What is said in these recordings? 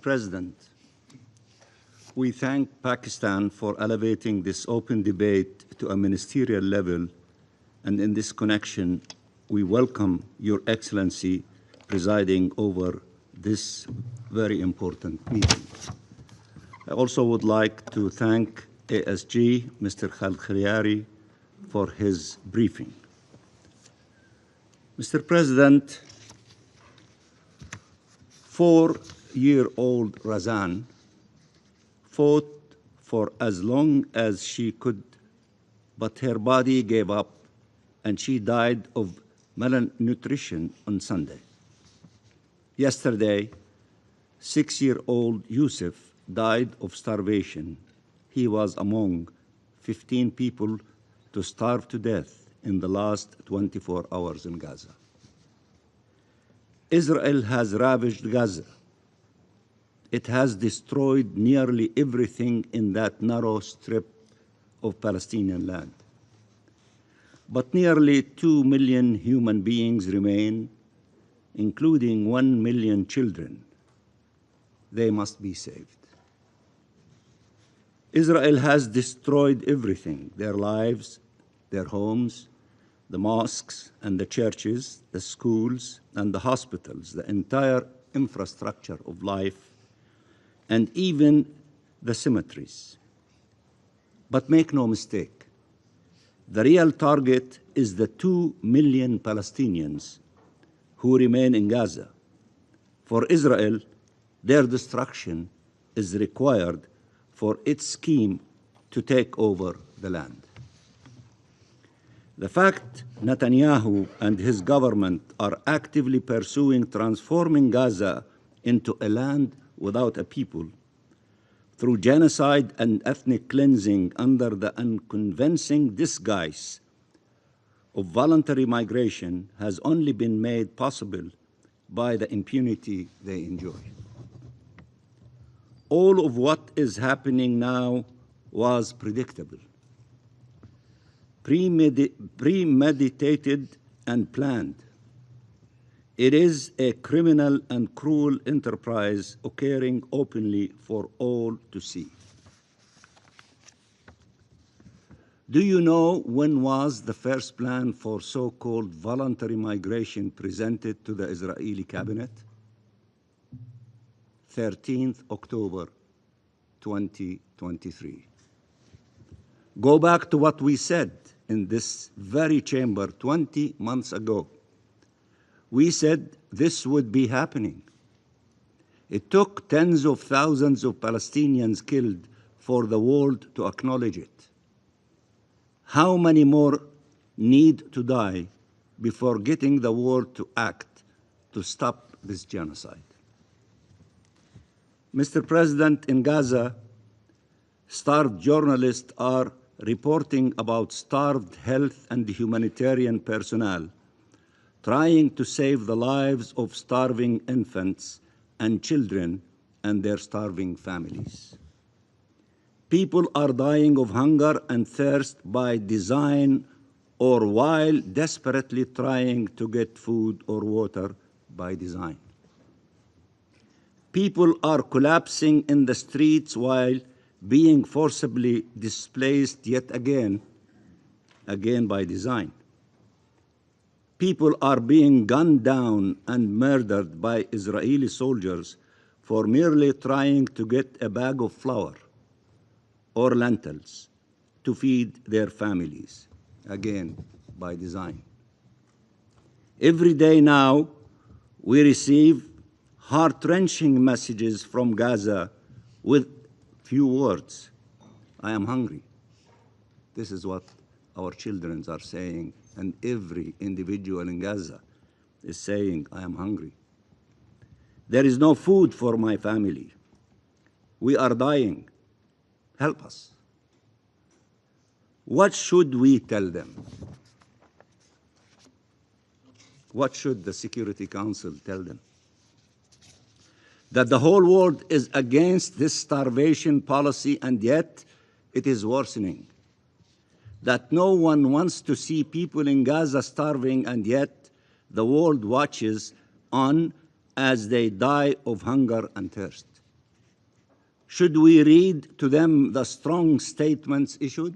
President, we thank Pakistan for elevating this open debate to a ministerial level, and in this connection, we welcome Your Excellency presiding over this very important meeting. I also would like to thank ASG, Mr. Khalkhariari, for his briefing. Mr. President, 4-year-old Razan fought for as long as she could, but her body gave up and she died of malnutrition on Sunday. Yesterday, 6-year-old Yusuf died of starvation. He was among 15 people to starve to death in the last 24 hours in Gaza. Israel has ravaged Gaza. It has destroyed nearly everything in that narrow strip of Palestinian land. But nearly 2 million human beings remain, including 1 million children. They must be saved. Israel has destroyed everything: their lives, their homes, the mosques and the churches, the schools and the hospitals, the entire infrastructure of life, and even the cemeteries. But make no mistake, the real target is the 2 million Palestinians who remain in Gaza. For Israel, their destruction is required for its scheme to take over the land. The fact Netanyahu and his government are actively pursuing transforming Gaza into a land without a people through genocide and ethnic cleansing under the unconvincing disguise of voluntary migration has only been made possible by the impunity they enjoy. All of what is happening now was predictable, premeditated and planned. It is a criminal and cruel enterprise occurring openly for all to see. Do you know when was the first plan for so-called voluntary migration presented to the Israeli cabinet? 13th October 2023. Go back to what we said in this very chamber 20 months ago. We said this would be happening. It took tens of thousands of Palestinians killed for the world to acknowledge it. How many more need to die before getting the world to act to stop this genocide? Mr. President, in Gaza, starved journalists are reporting about starved health and humanitarian personnel trying to save the lives of starving infants and children and their starving families. People are dying of hunger and thirst by design or while desperately trying to get food or water by design. People are collapsing in the streets while being forcibly displaced yet again by design. People are being gunned down and murdered by Israeli soldiers for merely trying to get a bag of flour or lentils to feed their families, again by design. Every day now, we receive heart-wrenching messages from Gaza with few words: I am hungry. This is what our children are saying, and every individual in Gaza is saying, I am hungry. There is no food for my family. We are dying. Help us. What should we tell them? What should the Security Council tell them? That the whole world is against this starvation policy, and yet it is worsening. That no one wants to see people in Gaza starving, and yet the world watches on as they die of hunger and thirst. Should we read to them the strong statements issued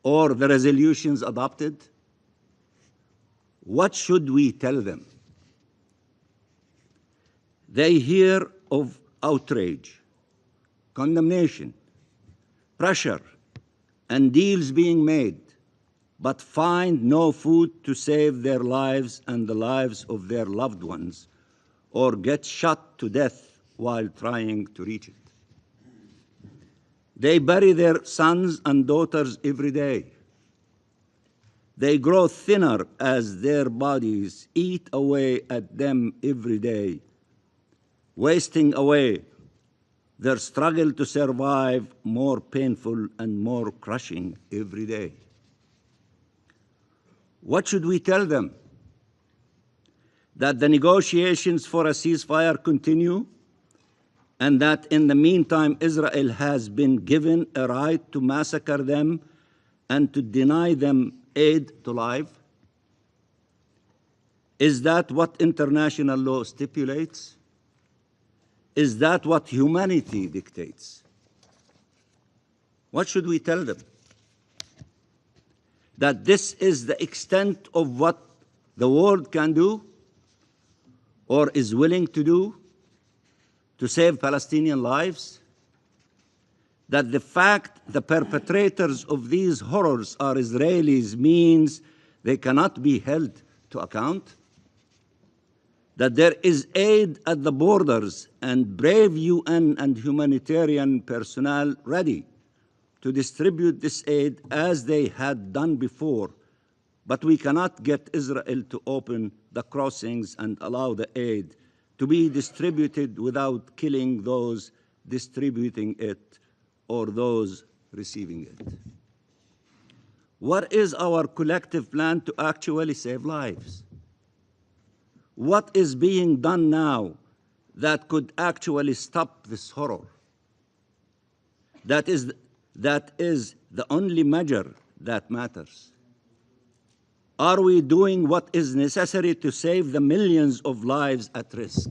or the resolutions adopted? What should we tell them? They hear of outrage, condemnation, pressure, and deals being made, but find no food to save their lives and the lives of their loved ones, or get shot to death while trying to reach it. They bury their sons and daughters every day. They grow thinner as their bodies eat away at them every day, wasting away, their struggle to survive more painful and more crushing every day. What should we tell them? That the negotiations for a ceasefire continue, and that in the meantime Israel has been given a right to massacre them and to deny them aid to life? Is that what international law stipulates? Is that what humanity dictates? What should we tell them? That this is the extent of what the world can do or is willing to do to save Palestinian lives? That the fact the perpetrators of these horrors are Israelis means they cannot be held to account? That there is aid at the borders and brave UN and humanitarian personnel ready to distribute this aid as they had done before, but we cannot get Israel to open the crossings and allow the aid to be distributed without killing those distributing it or those receiving it. What is our collective plan to actually save lives? What is being done now that could actually stop this horror? That is the only measure that matters. Are we doing what is necessary to save the millions of lives at risk?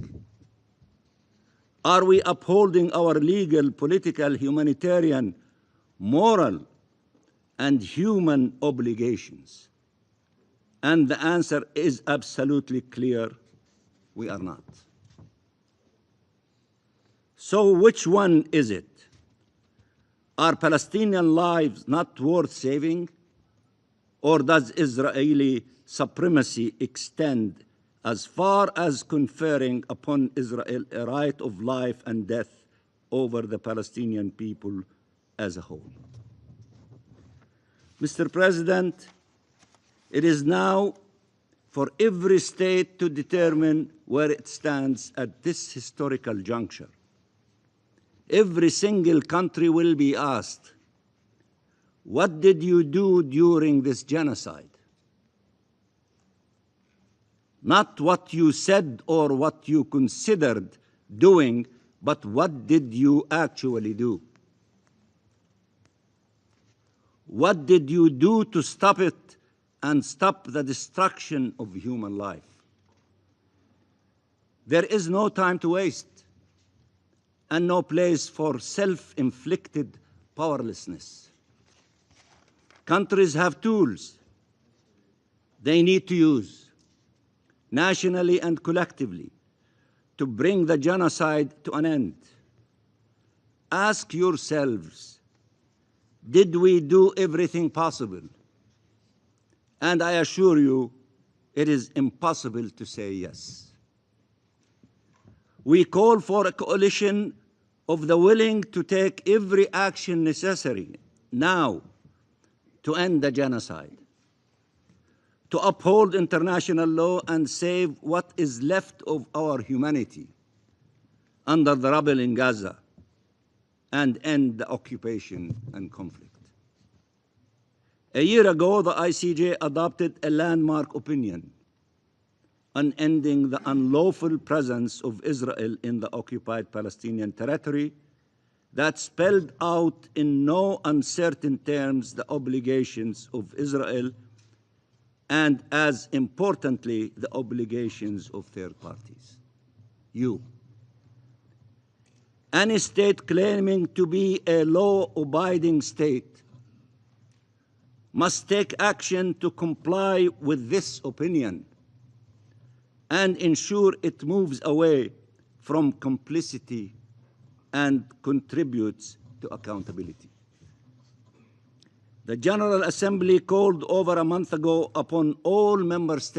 Are we upholding our legal, political, humanitarian, moral, and human obligations? And the answer is absolutely clear: we are not. So which one is it? Are Palestinian lives not worth saving? Or does Israeli supremacy extend as far as conferring upon Israel a right of life and death over the Palestinian people as a whole? Mr. President, it is now for every state to determine where it stands at this historical juncture. Every single country will be asked, what did you do during this genocide? Not what you said or what you considered doing, but what did you actually do? What did you do to stop it and stop the destruction of human life? There is no time to waste and no place for self-inflicted powerlessness. Countries have tools they need to use, nationally and collectively, to bring the genocide to an end. Ask yourselves, did we do everything possible? And I assure you, it is impossible to say yes. We call for a coalition of the willing to take every action necessary now to end the genocide, to uphold international law and save what is left of our humanity under the rubble in Gaza, and end the occupation and conflict. A year ago, the ICJ adopted a landmark opinion on ending the unlawful presence of Israel in the occupied Palestinian territory that spelled out in no uncertain terms the obligations of Israel and, as importantly, the obligations of third parties. You. Any state claiming to be a law-abiding state must take action to comply with this opinion and ensure it moves away from complicity and contributes to accountability. The General Assembly called over a month ago upon all member states